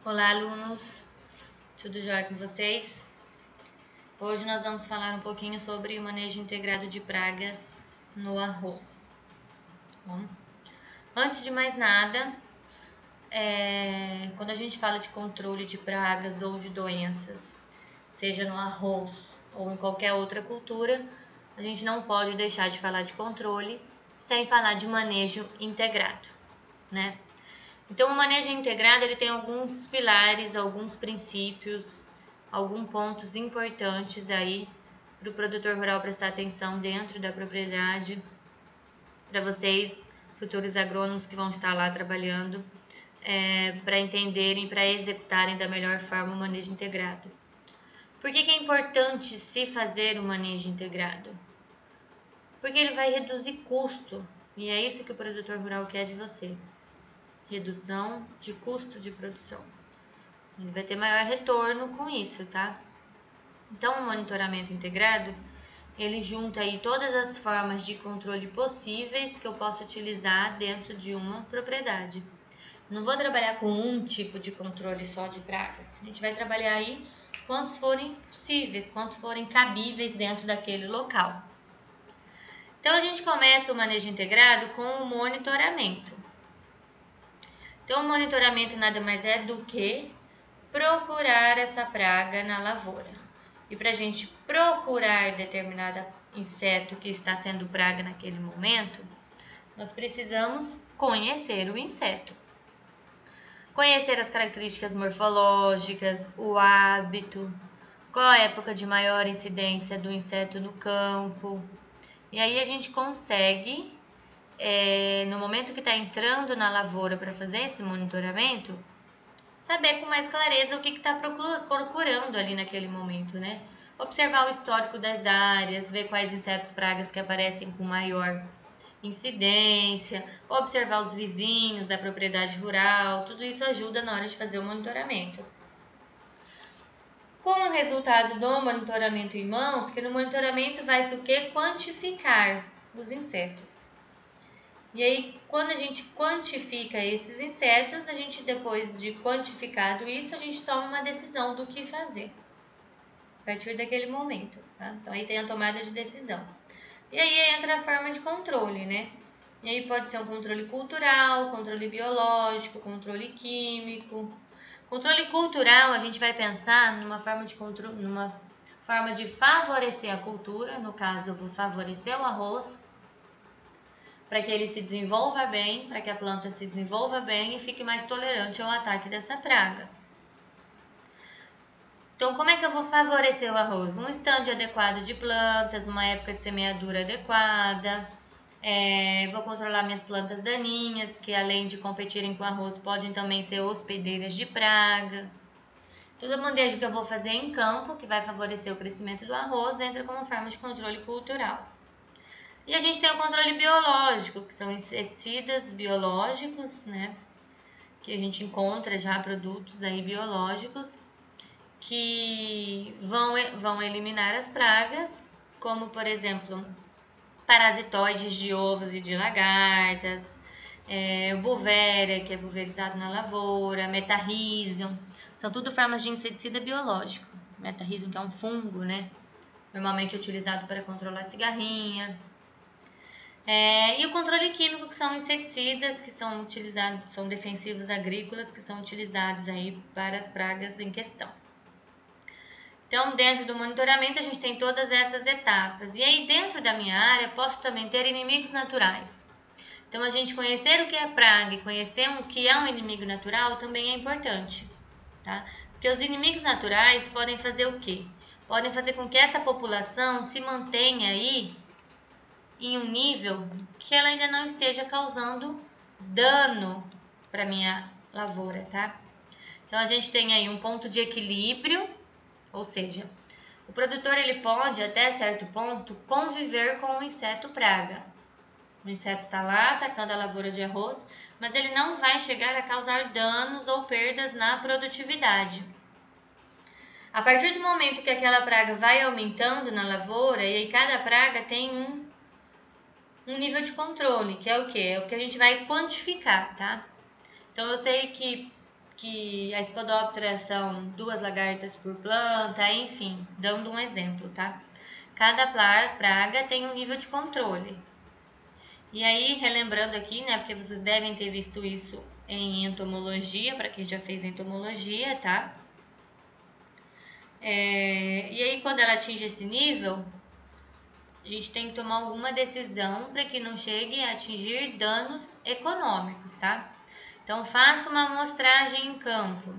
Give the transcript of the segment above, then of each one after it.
Olá, alunos, tudo jóia com vocês? Hoje nós vamos falar um pouquinho sobre o manejo integrado de pragas no arroz. Bom, antes de mais nada, quando a gente fala de controle de pragas ou de doenças, seja no arroz ou em qualquer outra cultura, a gente não pode deixar de falar de controle sem falar de manejo integrado, né? Então, o manejo integrado ele tem alguns pilares, alguns princípios, alguns pontos importantes aí para o produtor rural prestar atenção dentro da propriedade, para vocês, futuros agrônomos que vão estar lá trabalhando, para entenderem, para executarem da melhor forma o manejo integrado. Por que é importante se fazer o manejo integrado? Porque ele vai reduzir custo, e é isso que o produtor rural quer de você. Redução de custo de produção. Ele vai ter maior retorno com isso, tá? Então, o monitoramento integrado, ele junta aí todas as formas de controle possíveis que eu posso utilizar dentro de uma propriedade. Não vou trabalhar com um tipo de controle só de pragas. A gente vai trabalhar aí quantos forem possíveis, quantos forem cabíveis dentro daquele local. Então, a gente começa o manejo integrado com o monitoramento. Então, o monitoramento nada mais é do que procurar essa praga na lavoura. E para a gente procurar determinado inseto que está sendo praga naquele momento, nós precisamos conhecer o inseto. Conhecer as características morfológicas, o hábito, qual a época de maior incidência do inseto no campo. E aí a gente consegue, no momento que está entrando na lavoura para fazer esse monitoramento, saber com mais clareza o que está procurando ali naquele momento, né? Observar o histórico das áreas, ver quais insetos pragas que aparecem com maior incidência, observar os vizinhos da propriedade rural, tudo isso ajuda na hora de fazer o monitoramento. Com o resultado do monitoramento em mãos, que no monitoramento vai-se o quê? Quantificar os insetos. E aí, quando a gente quantifica esses insetos, a gente, depois de quantificado isso, a gente toma uma decisão do que fazer. A partir daquele momento, tá? Então, aí tem a tomada de decisão. E aí entra a forma de controle, né? E aí pode ser um controle cultural, controle biológico, controle químico. Controle cultural, a gente vai pensar numa forma de favorecer a cultura. No caso, eu vou favorecer o arroz, para que ele se desenvolva bem, para que a planta se desenvolva bem e fique mais tolerante ao ataque dessa praga. Então, como é que eu vou favorecer o arroz? Um estande adequado de plantas, uma época de semeadura adequada. Vou controlar minhas plantas daninhas, que além de competirem com o arroz, podem também ser hospedeiras de praga. Toda a manejo que eu vou fazer em campo, que vai favorecer o crescimento do arroz, entra como forma de controle cultural. E a gente tem o controle biológico, que são inseticidas biológicos, né? Que a gente encontra já produtos aí biológicos que vão eliminar as pragas, como por exemplo, parasitoides de ovos e de lagartas, o Bovéria, que é pulverizado na lavoura, Metarrhizium, são tudo formas de inseticida biológico. Metarrhizium, que é um fungo, né? Normalmente utilizado para controlar cigarrinha. E o controle químico, que são inseticidas que são utilizados, são defensivos agrícolas que são utilizados aí para as pragas em questão. Então, dentro do monitoramento, a gente tem todas essas etapas. E aí, dentro da minha área, posso também ter inimigos naturais. Então, a gente conhecer o que é praga e conhecer o que é um inimigo natural também é importante, tá? Porque os inimigos naturais podem fazer o quê? Podem fazer com que essa população se mantenha aí em um nível que ela ainda não esteja causando dano para minha lavoura, tá? Então, a gente tem aí um ponto de equilíbrio, ou seja, o produtor ele pode, até certo ponto, conviver com o inseto praga. O inseto está lá atacando a lavoura de arroz, mas ele não vai chegar a causar danos ou perdas na produtividade. A partir do momento que aquela praga vai aumentando na lavoura, e aí cada praga tem um nível de controle, que é o quê? É o que a gente vai quantificar, tá? Então, eu sei que que a Spodoptera são 2 lagartas por planta, enfim, dando um exemplo, tá? Cada praga tem um nível de controle. E aí, relembrando aqui, né, porque vocês devem ter visto isso em entomologia, para quem já fez entomologia, tá? E aí, quando ela atinge esse nível, a gente tem que tomar alguma decisão para que não chegue a atingir danos econômicos, tá? Então, faça uma amostragem em campo.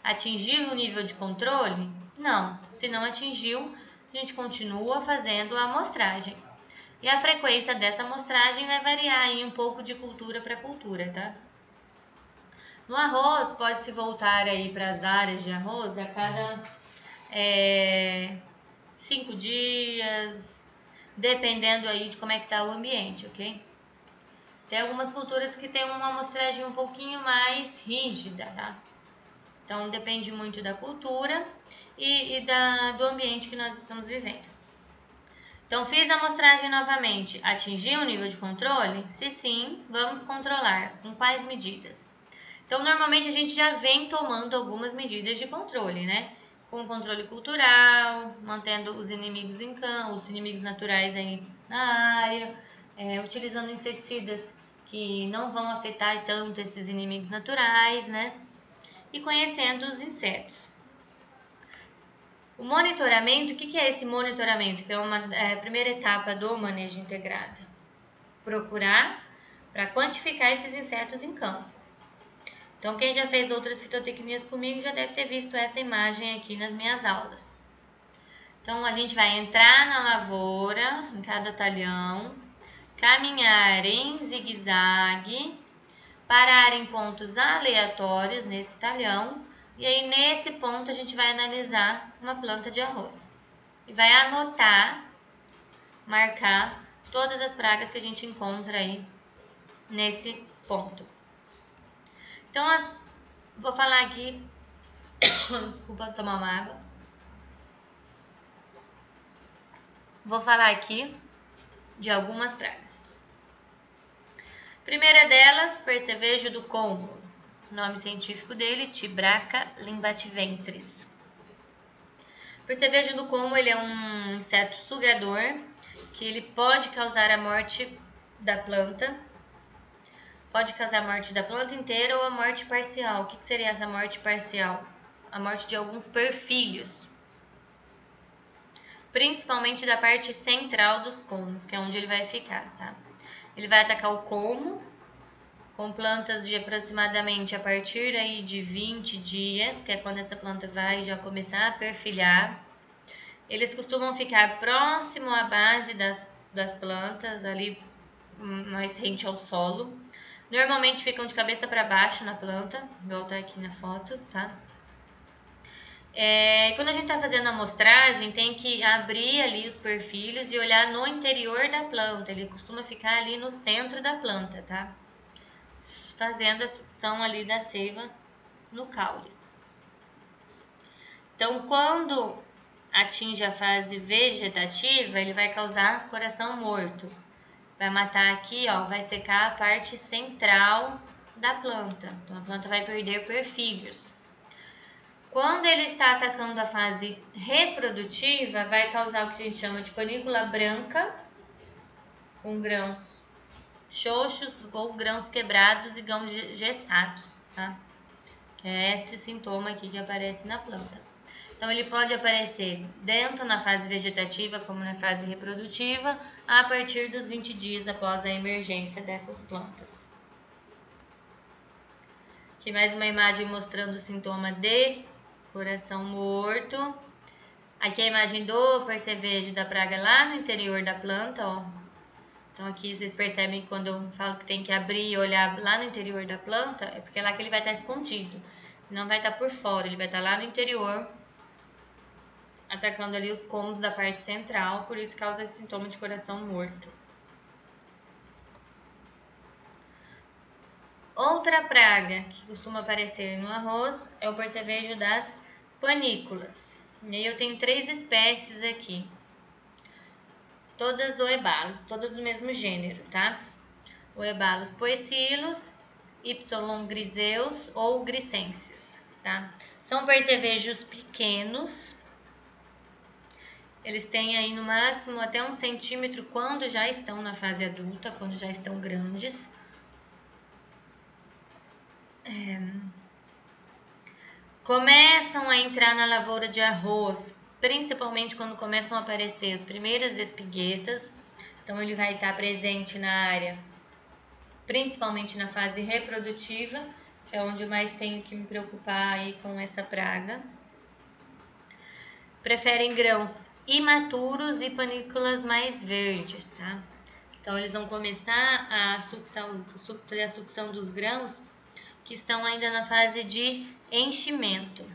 Atingiu o nível de controle? Não. Se não atingiu, a gente continua fazendo a amostragem. E a frequência dessa amostragem vai variar aí um pouco de cultura para cultura, tá? No arroz, pode-se voltar aí para as áreas de arroz a cada 5 dias, dependendo aí de como é que tá o ambiente, ok? Tem algumas culturas que tem uma amostragem um pouquinho mais rígida, tá? Então, depende muito da cultura e do ambiente que nós estamos vivendo. Então, fiz a amostragem novamente. Atingiu o nível de controle? Se sim, vamos controlar. Com quais medidas? Então, normalmente a gente já vem tomando algumas medidas de controle, né? Com controle cultural, mantendo os inimigos em campo, os inimigos naturais aí na área, utilizando inseticidas que não vão afetar tanto esses inimigos naturais, né? E conhecendo os insetos. O monitoramento, o que é esse monitoramento? Que é a primeira etapa do manejo integrado. Procurar para quantificar esses insetos em campo. Então, quem já fez outras fitotecnias comigo já deve ter visto essa imagem aqui nas minhas aulas. Então, a gente vai entrar na lavoura, em cada talhão, caminhar em zigue-zague, parar em pontos aleatórios nesse talhão, e aí nesse ponto a gente vai analisar uma planta de arroz. E vai anotar, marcar todas as pragas que a gente encontra aí nesse ponto. Então, vou falar aqui, desculpa tomar uma água. Vou falar aqui de algumas pragas. Primeira delas, percevejo do Congo. O nome científico dele, Tibraca limbativentris. Percevejo do Congo, ele é um inseto sugador, que ele pode causar a morte da planta. Pode causar a morte da planta inteira ou a morte parcial. O que seria essa morte parcial? A morte de alguns perfilhos. Principalmente da parte central dos colmos, que é onde ele vai ficar, tá? Ele vai atacar o colmo, com plantas de aproximadamente a partir aí de 20 dias, que é quando essa planta vai já começar a perfilhar. Eles costumam ficar próximo à base das plantas, ali mais rente ao solo. Normalmente ficam de cabeça para baixo na planta, igual tá aqui na foto, tá? Quando a gente tá fazendo a amostragem, tem que abrir ali os perfilhos e olhar no interior da planta. Ele costuma ficar ali no centro da planta, tá? Fazendo a sucção ali da seiva no caule. Então, quando atinge a fase vegetativa, ele vai causar coração morto. Vai matar aqui, ó, vai secar a parte central da planta. Então, a planta vai perder perfilhos. Quando ele está atacando a fase reprodutiva, vai causar o que a gente chama de panícula branca, com grãos xoxos ou grãos quebrados e grãos gessados, tá? Que é esse sintoma aqui que aparece na planta. Então, ele pode aparecer tanto na fase vegetativa como na fase reprodutiva, a partir dos 20 dias após a emergência dessas plantas. Aqui mais uma imagem mostrando o sintoma de coração morto. Aqui a imagem do percevejo da praga lá no interior da planta, ó. Então, aqui vocês percebem que quando eu falo que tem que abrir e olhar lá no interior da planta, é porque é lá que ele vai estar escondido. Não vai estar por fora, ele vai estar lá no interior, atacando ali os colmos da parte central, por isso causa esse sintoma de coração morto. Outra praga que costuma aparecer no arroz é o percevejo das panículas. E aí eu tenho 3 espécies aqui. Todas oebalos, todas do mesmo gênero, tá? Oebalos poecilus Y. griseus ou grisensis, tá? São percevejos pequenos. Eles têm aí no máximo até 1 centímetro quando já estão na fase adulta, quando já estão grandes. Começam a entrar na lavoura de arroz, principalmente quando começam a aparecer as primeiras espiguetas. Então ele vai estar presente na área, principalmente na fase reprodutiva, que é onde eu mais tenho que me preocupar aí com essa praga. Preferem grãos imaturos e panículas mais verdes, tá? Então eles vão começar a fazer a sucção dos grãos que estão ainda na fase de enchimento.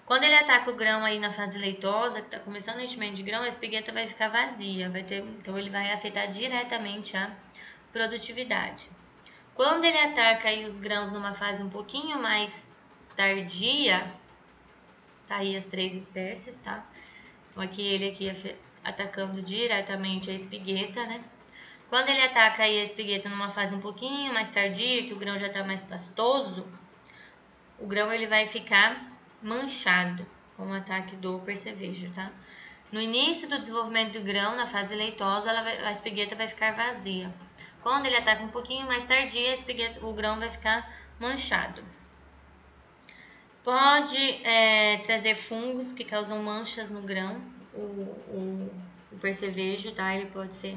Quando ele ataca o grão aí na fase leitosa, que está começando o enchimento de grão, a espigueta vai ficar vazia, então ele vai afetar diretamente a produtividade. Quando ele ataca aí os grãos numa fase um pouquinho mais tardia, tá aí as 3 espécies, tá? Então aqui ele atacando diretamente a espigueta, né? Quando ele ataca aí a espigueta numa fase um pouquinho mais tardia, que o grão já está mais pastoso, o grão ele vai ficar manchado com o ataque do percevejo, tá? No início do desenvolvimento do grão, na fase leitosa, a espigueta vai ficar vazia. Quando ele ataca um pouquinho mais tardia, o grão vai ficar manchado. Pode trazer fungos que causam manchas no grão, o percevejo, tá? Ele pode ser...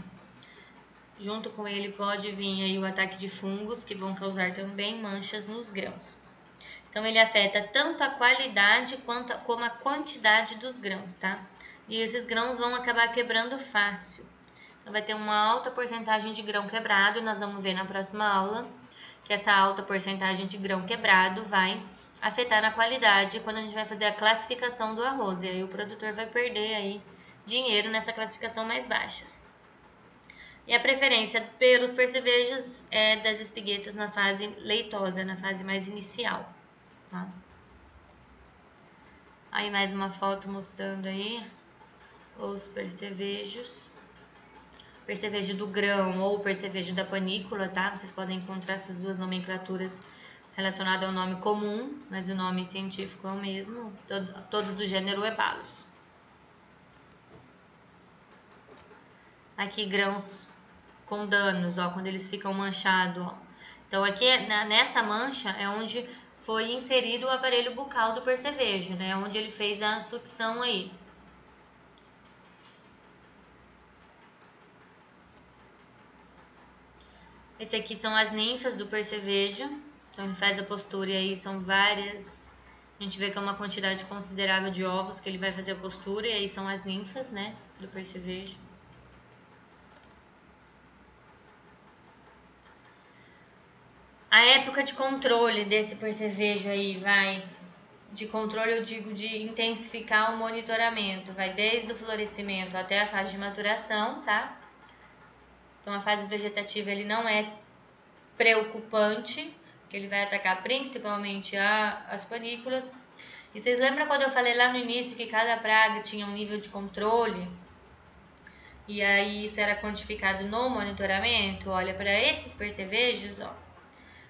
Junto com ele pode vir aí o ataque de fungos, que vão causar também manchas nos grãos. Então, ele afeta tanto a qualidade como a quantidade dos grãos, tá? E esses grãos vão acabar quebrando fácil. Então, vai ter uma alta porcentagem de grão quebrado, nós vamos ver na próxima aula, que essa alta porcentagem de grão quebrado vai afetar na qualidade quando a gente vai fazer a classificação do arroz. E aí o produtor vai perder aí dinheiro nessa classificação mais baixas. E a preferência pelos percevejos é das espiguetas na fase leitosa, na fase mais inicial, tá? Aí mais uma foto mostrando aí os percevejos. Percevejo do grão ou percevejo da panícula, tá? Vocês podem encontrar essas duas nomenclaturas relacionadas ao nome comum, mas o nome científico é o mesmo, todos do gênero Ebalus. Aqui grãos com danos, ó, quando eles ficam manchados, ó. Então aqui nessa mancha é onde foi inserido o aparelho bucal do percevejo, né? Onde ele fez a sucção aí. Esse aqui são as ninfas do percevejo. Então ele faz a postura e aí são várias. A gente vê que é uma quantidade considerável de ovos que ele vai fazer a postura e aí são as ninfas, né, do percevejo. A época de controle desse percevejo aí vai, de controle eu digo de intensificar o monitoramento, vai desde o florescimento até a fase de maturação, tá? Então a fase vegetativa ele não é preocupante, porque ele vai atacar principalmente as panículas. E vocês lembram quando eu falei lá no início que cada praga tinha um nível de controle? E aí isso era quantificado no monitoramento? Olha, para esses percevejos, ó.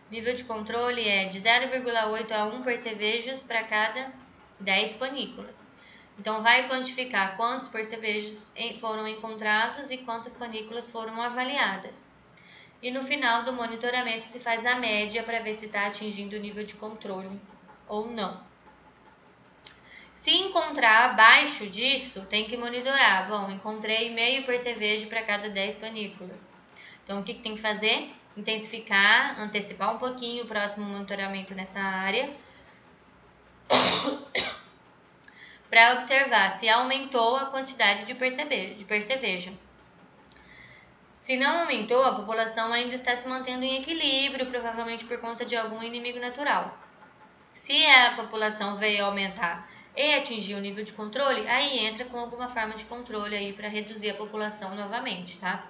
Nível de controle é de 0,8 a 1 percevejos para cada 10 panículas. Então, vai quantificar quantos percevejos foram encontrados e quantas panículas foram avaliadas. E no final do monitoramento se faz a média para ver se está atingindo o nível de controle ou não. Se encontrar abaixo disso, tem que monitorar. Bom, encontrei meio percevejo para cada 10 panículas. Então, o que tem que fazer? Intensificar, antecipar um pouquinho o próximo monitoramento nessa área para observar se aumentou a quantidade de percevejo. Se não aumentou, a população ainda está se mantendo em equilíbrio, provavelmente por conta de algum inimigo natural. Se a população veio aumentar e atingir o nível de controle, aí entra com alguma forma de controle aí para reduzir a população novamente, tá?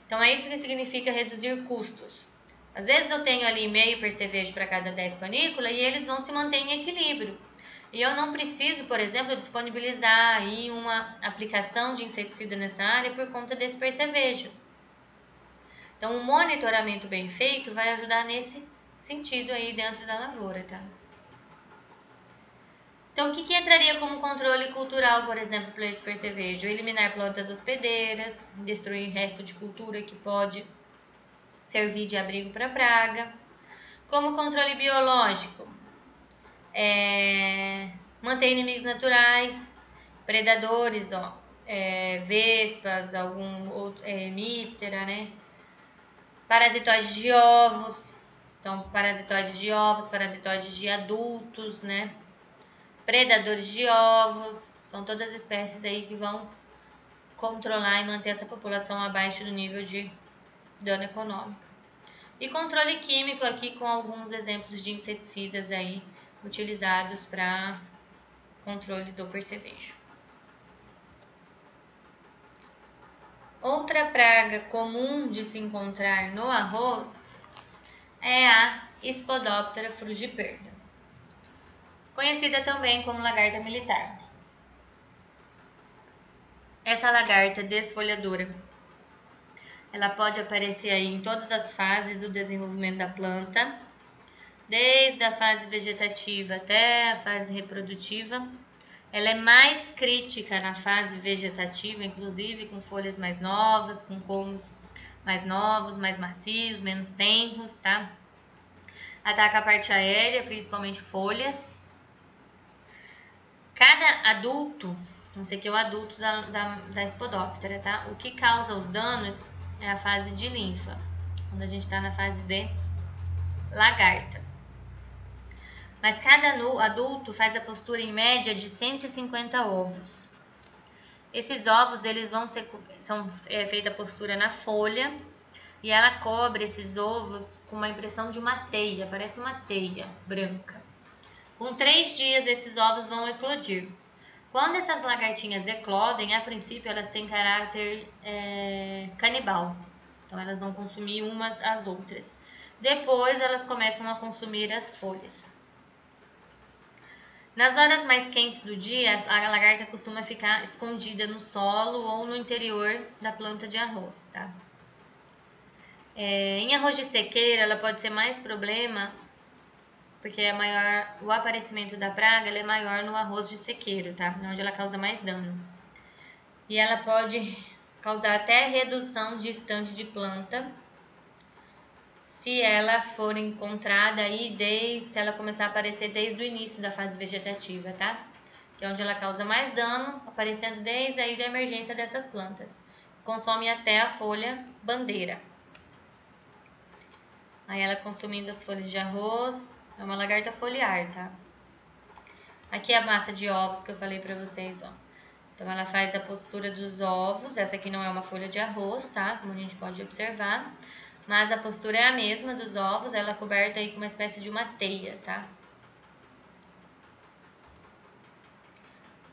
Então, é isso que significa reduzir custos. Às vezes eu tenho ali meio percevejo para cada 10 panículas e eles vão se manter em equilíbrio. E eu não preciso, por exemplo, disponibilizar aí uma aplicação de inseticida nessa área por conta desse percevejo. Então, o monitoramento bem feito vai ajudar nesse sentido aí dentro da lavoura, tá? Então, o que entraria como controle cultural, por exemplo, para esse percevejo? Eliminar plantas hospedeiras, destruir resto de cultura que pode servir de abrigo para praga. Como controle biológico, manter inimigos naturais, predadores, vespas, algum outro, hemíptera, né? Parasitoides de ovos, então parasitoides de ovos, parasitoides de adultos, né? Predadores de ovos, são todas espécies aí que vão controlar e manter essa população abaixo do nível de dano econômico. E controle químico aqui com alguns exemplos de inseticidas aí utilizados para controle do percevejo. Outra praga comum de se encontrar no arroz é a Spodoptera frugiperda, conhecida também como lagarta militar. Essa lagarta desfolhadora, ela pode aparecer aí em todas as fases do desenvolvimento da planta, desde a fase vegetativa até a fase reprodutiva. Ela é mais crítica na fase vegetativa, inclusive com folhas mais novas, com colmos mais novos, mais macios, menos tenros, tá? Ataca a parte aérea, principalmente folhas. Cada adulto, não sei que é o adulto da Spodoptera, tá? O que causa os danos é a fase de linfa, quando a gente está na fase de lagarta. Mas cada adulto faz a postura em média de 150 ovos. Esses ovos, eles são feita a postura na folha e ela cobre esses ovos com uma impressão de uma teia, parece uma teia branca. Com 3 dias, esses ovos vão eclodir. Quando essas lagartinhas eclodem, a princípio elas têm caráter canibal. Então elas vão consumir umas às outras. Depois elas começam a consumir as folhas. Nas horas mais quentes do dia, a lagarta costuma ficar escondida no solo ou no interior da planta de arroz, tá? Em arroz de sequeira, ela pode ser mais problema, porque o aparecimento da praga é maior no arroz de sequeiro, tá? Onde ela causa mais dano. E ela pode causar até redução de estande de planta, se ela for encontrada aí se ela começar a aparecer desde o início da fase vegetativa, tá? Que é onde ela causa mais dano, aparecendo desde aí da emergência dessas plantas. Consome até a folha bandeira. Aí ela consumindo as folhas de arroz, é uma lagarta foliar, tá? Aqui é a massa de ovos que eu falei pra vocês, ó. Então ela faz a postura dos ovos, essa aqui não é uma folha de arroz, tá? Como a gente pode observar. Mas a postura é a mesma dos ovos, ela é coberta aí com uma espécie de uma teia, tá?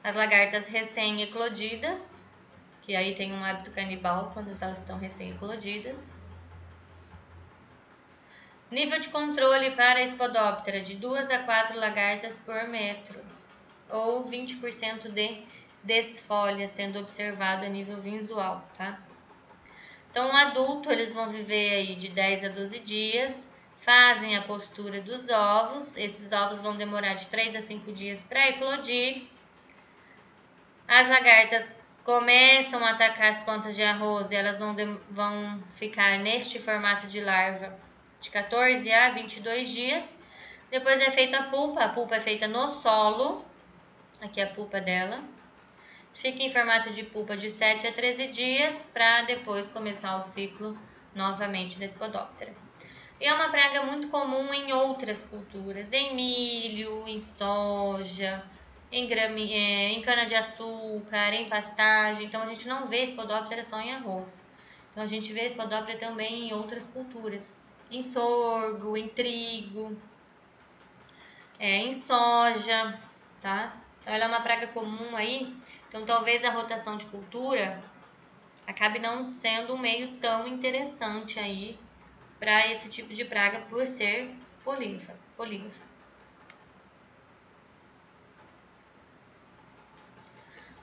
As lagartas recém-eclodidas, que aí tem um hábito canibal quando elas estão recém-eclodidas. Nível de controle para a Spodoptera, de 2 a 4 lagartas por metro, ou 20% de desfolha sendo observado a nível visual, tá? Então, o adulto, eles vão viver aí de 10 a 12 dias, fazem a postura dos ovos, esses ovos vão demorar de 3 a 5 dias para eclodir. As lagartas começam a atacar as plantas de arroz e elas vão ficar neste formato de larva de 14 a 22 dias. Depois é feita a pulpa é feita no solo, aqui é a pulpa dela. Fica em formato de pulpa de 7 a 13 dias para depois começar o ciclo novamente da Spodoptera. E é uma praga muito comum em outras culturas, em milho, em soja, em cana-de-açúcar, em pastagem. Então a gente não vê Spodoptera só em arroz. Então a gente vê Spodoptera também em outras culturas, em sorgo, em trigo, em soja, tá? Então ela é uma praga comum aí. Então, talvez a rotação de cultura acabe não sendo um meio tão interessante aí para esse tipo de praga por ser políglofa.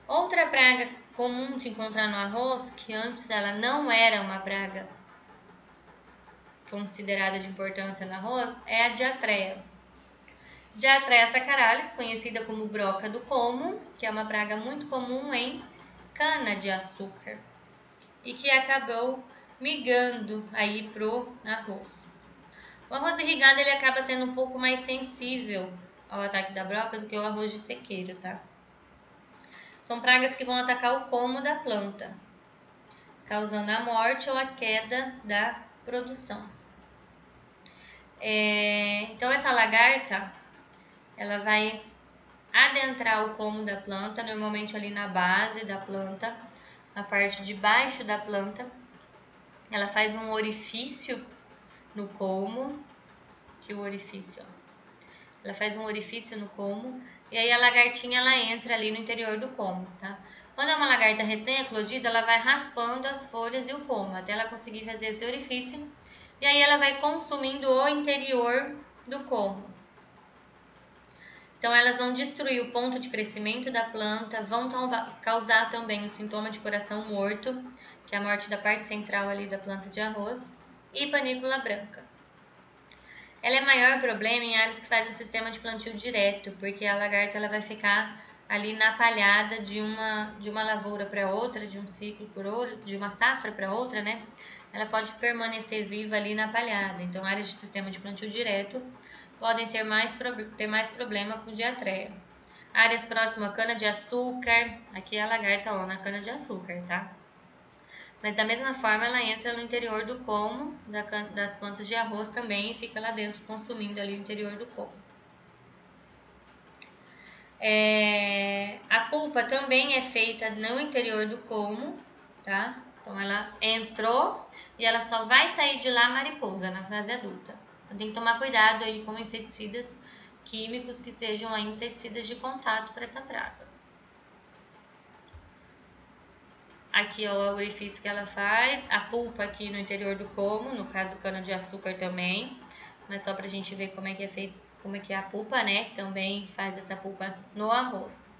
Outra praga comum de encontrar no arroz, que antes ela não era uma praga considerada de importância no arroz é a diatreia. Diatreia saccharis, conhecida como broca do como, que é uma praga muito comum em cana-de-açúcar e que acabou migrando aí pro arroz. O arroz irrigado ele acaba sendo um pouco mais sensível ao ataque da broca do que o arroz de sequeiro, tá? São pragas que vão atacar o como da planta, causando a morte ou a queda da produção. Então essa lagarta, ela vai adentrar o como da planta, normalmente ali na base da planta, na parte de baixo da planta. Ela faz um orifício no como, que o orifício, ó. Ela faz um orifício no como, e aí a lagartinha ela entra ali no interior do como, tá? Quando é uma lagarta recém-eclodida, ela vai raspando as folhas e o como, até ela conseguir fazer esse orifício, e aí ela vai consumindo o interior do como. Então elas vão destruir o ponto de crescimento da planta, vão causar também o sintoma de coração morto, que é a morte da parte central ali da planta de arroz, e panícula branca. Ela é maior problema em áreas que fazem sistema de plantio direto, porque a lagarta ela vai ficar ali na palhada de uma lavoura para outra, de um ciclo por outro, de uma safra para outra, né? Ela pode permanecer viva ali na palhada. Então, áreas de sistema de plantio direto podem ter mais problema com diatreia. Áreas próximas à cana-de-açúcar, aqui é a lagarta ó, na cana-de-açúcar, tá? Mas da mesma forma ela entra no interior do como das plantas de arroz também e fica lá dentro consumindo ali o interior do como. A polpa também é feita no interior do como, tá? Então ela entrou e ela só vai sair de lá mariposa na fase adulta. Então tem que tomar cuidado aí com inseticidas químicos que sejam aí inseticidas de contato para essa praga. Aqui ó, o orifício que ela faz, a polpa aqui no interior do como, no caso cana-de-açúcar também, mas só pra gente ver como é que é feito, como é que é a polpa, né? Também faz essa polpa no arroz.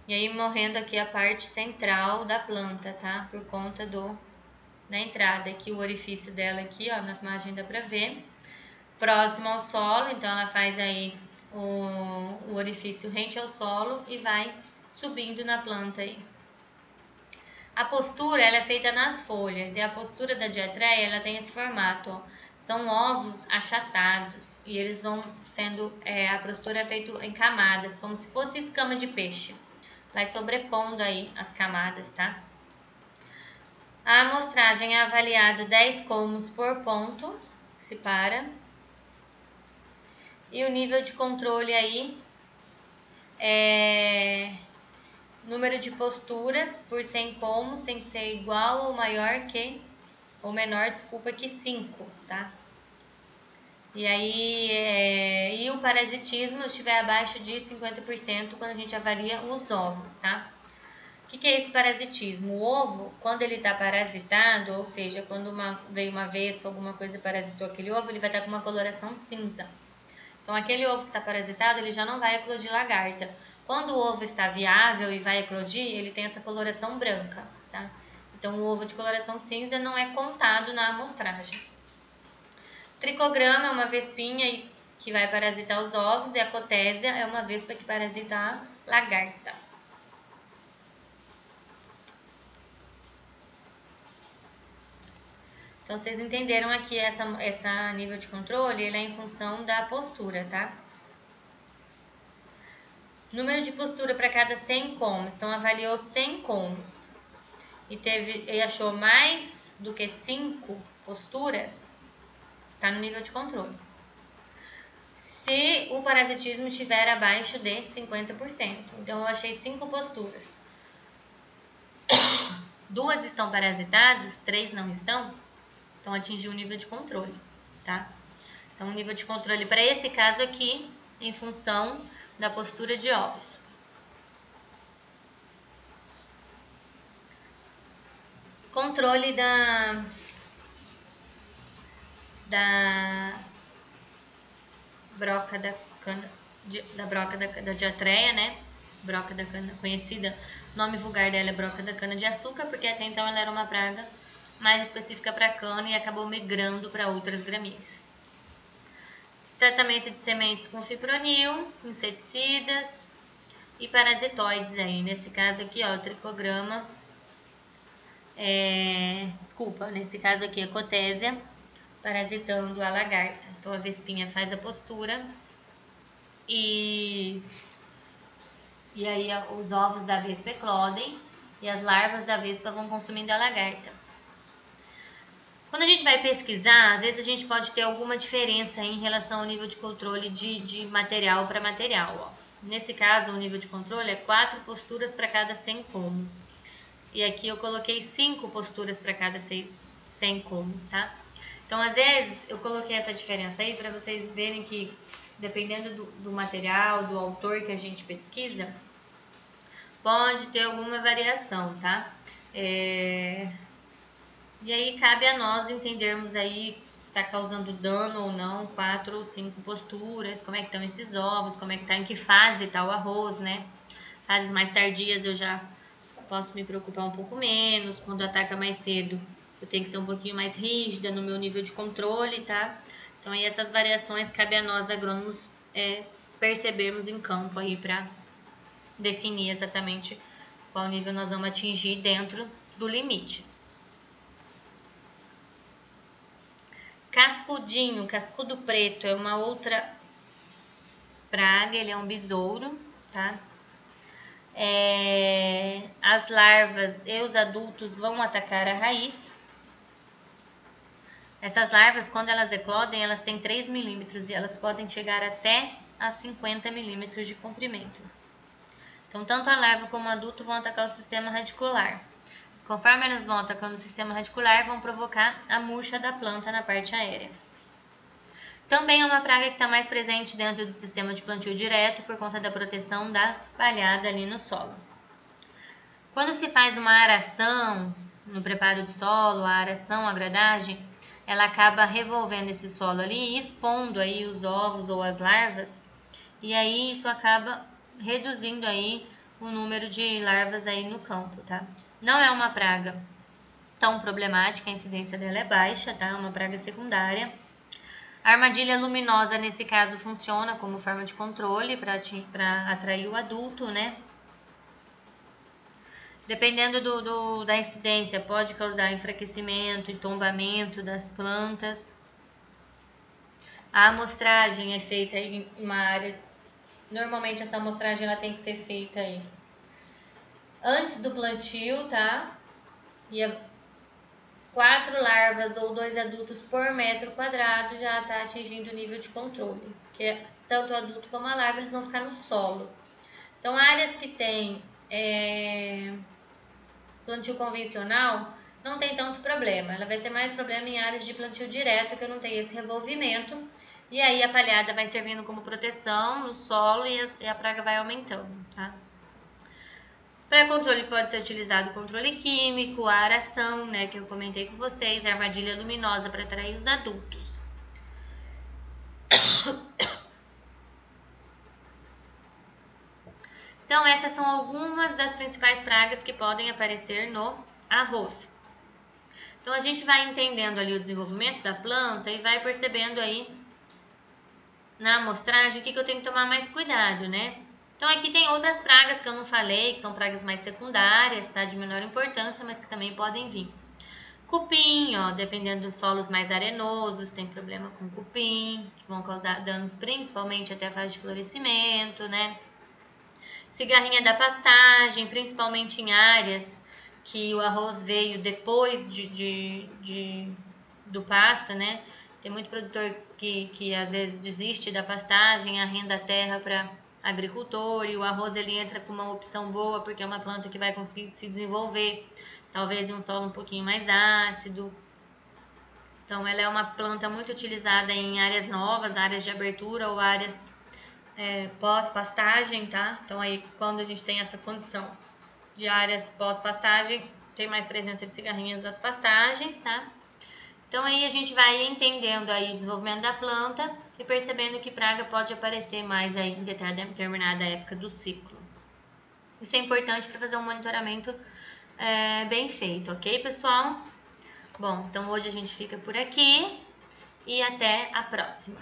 E aí morrendo aqui a parte central da planta, tá? Por conta da entrada. Aqui o orifício dela aqui, ó, na imagem dá pra ver. Próximo ao solo, então ela faz aí o orifício rente ao solo e vai subindo na planta aí. A postura ela é feita nas folhas e a postura da diatreia ela tem esse formato, ó. São ovos achatados e eles vão sendo, a postura é feita em camadas, como se fosse escama de peixe. Vai sobrepondo aí as camadas, tá? A amostragem é avaliada 10 comos por ponto, se para. E o nível de controle aí número de posturas por 100 comos tem que ser igual ou maior que, ou menor, desculpa, que 5, tá? E aí, e o parasitismo estiver abaixo de 50% quando a gente avalia os ovos, tá? O que é esse parasitismo? O ovo, quando ele está parasitado, ou seja, quando veio uma vespa, alguma coisa parasitou aquele ovo, ele vai estar com uma coloração cinza. Então, aquele ovo que está parasitado, ele já não vai eclodir lagarta. Quando o ovo está viável e vai eclodir, ele tem essa coloração branca, tá? Então, o ovo de coloração cinza não é contado na amostragem. Tricograma é uma vespinha que vai parasitar os ovos e a cotésia é uma vespa que parasita a lagarta. Então, vocês entenderam aqui essa nível de controle, ele é em função da postura, tá? Número de postura para cada 100 comos. Então, avaliou 100 comos e achou mais do que 5 posturas, está no nível de controle. Se o parasitismo estiver abaixo de 50%. Então, eu achei 5 posturas. 2 estão parasitadas, 3 não estão. Então, atingiu o nível de controle, tá? Então, o nível de controle para esse caso aqui, em função da postura de ovos. Controle da broca da cana, da broca da diatreia, né? Broca da cana, conhecida, o nome vulgar dela é broca da cana de açúcar, porque até então ela era uma praga mais específica para cana e acabou migrando para outras gramíneas. Tratamento de sementes com fipronil, inseticidas e parasitoides aí. Nesse caso aqui, ó, o tricograma, nesse caso aqui a cotésia parasitando a lagarta. Então a vespinha faz a postura e aí os ovos da vespa eclodem e as larvas da vespa vão consumindo a lagarta. Quando a gente vai pesquisar, às vezes a gente pode ter alguma diferença em relação ao nível de controle de material para material. Ó. Nesse caso, o nível de controle é 4 posturas para cada 100 como. E aqui eu coloquei 5 posturas para cada 100 comos, tá? Então, às vezes, eu coloquei essa diferença aí para vocês verem que, dependendo do material, do autor que a gente pesquisa, pode ter alguma variação, tá? E aí cabe a nós entendermos aí se está causando dano ou não, 4 ou 5 posturas, como é que estão esses ovos, como é que tá, em que fase está o arroz, né? Fases mais tardias eu já posso me preocupar um pouco menos, quando ataca mais cedo eu tenho que ser um pouquinho mais rígida no meu nível de controle, tá? Então aí essas variações cabe a nós agrônomos percebermos em campo aí para definir exatamente qual nível nós vamos atingir dentro do limite. Cascudinho, cascudo preto é uma outra praga, ele é um besouro, tá? As larvas e os adultos vão atacar a raiz. Essas larvas, quando elas eclodem, elas têm 3 milímetros e elas podem chegar até a 50 milímetros de comprimento. Então, tanto a larva como o adulto vão atacar o sistema radicular. Conforme elas vão atacando o sistema radicular, vão provocar a murcha da planta na parte aérea. Também é uma praga que está mais presente dentro do sistema de plantio direto por conta da proteção da palhada ali no solo. Quando se faz uma aração no preparo do solo, a aração, a gradagem, ela acaba revolvendo esse solo ali e expondo aí os ovos ou as larvas, e aí isso acaba reduzindo aí o número de larvas aí no campo, tá? Não é uma praga tão problemática, a incidência dela é baixa, tá? É uma praga secundária. A armadilha luminosa, nesse caso, funciona como forma de controle para atrair o adulto, né? Dependendo da incidência, pode causar enfraquecimento e tombamento das plantas. A amostragem é feita em uma área. Normalmente essa amostragem ela tem que ser feita aí antes do plantio, tá? E 4 larvas ou 2 adultos por metro quadrado já está atingindo o nível de controle. Porque tanto o adulto como a larva eles vão ficar no solo. Então, áreas que tem plantio convencional não tem tanto problema. Ela vai ser mais problema em áreas de plantio direto, que eu não tenho esse revolvimento. E aí a palhada vai servindo como proteção no solo e a praga vai aumentando, tá? Para controle pode ser utilizado o controle químico, a aração, né, que eu comentei com vocês, a armadilha luminosa para atrair os adultos. Então, essas são algumas das principais pragas que podem aparecer no arroz. Então, a gente vai entendendo ali o desenvolvimento da planta e vai percebendo aí na amostragem o que eu tenho que tomar mais cuidado, né? Então, aqui tem outras pragas que eu não falei, que são pragas mais secundárias, tá? De menor importância, mas que também podem vir. Cupim, ó, dependendo dos solos mais arenosos, tem problema com cupim, que vão causar danos principalmente até a fase de florescimento, né? Cigarrinha da pastagem, principalmente em áreas que o arroz veio depois do pasto, né? Tem muito produtor que às vezes desiste da pastagem, arrenda a terra para agricultor, e o arroz ele entra com uma opção boa porque é uma planta que vai conseguir se desenvolver, talvez em um solo um pouquinho mais ácido. Então ela é uma planta muito utilizada em áreas novas, áreas de abertura ou áreas pós-pastagem, tá? Então aí quando a gente tem essa condição de áreas pós-pastagem, tem mais presença de cigarrinhas das pastagens, tá? Então aí a gente vai entendendo aí o desenvolvimento da planta e percebendo que praga pode aparecer mais aí em determinada época do ciclo. Isso é importante para fazer um monitoramento bem feito, ok, pessoal? Bom, então hoje a gente fica por aqui e até a próxima.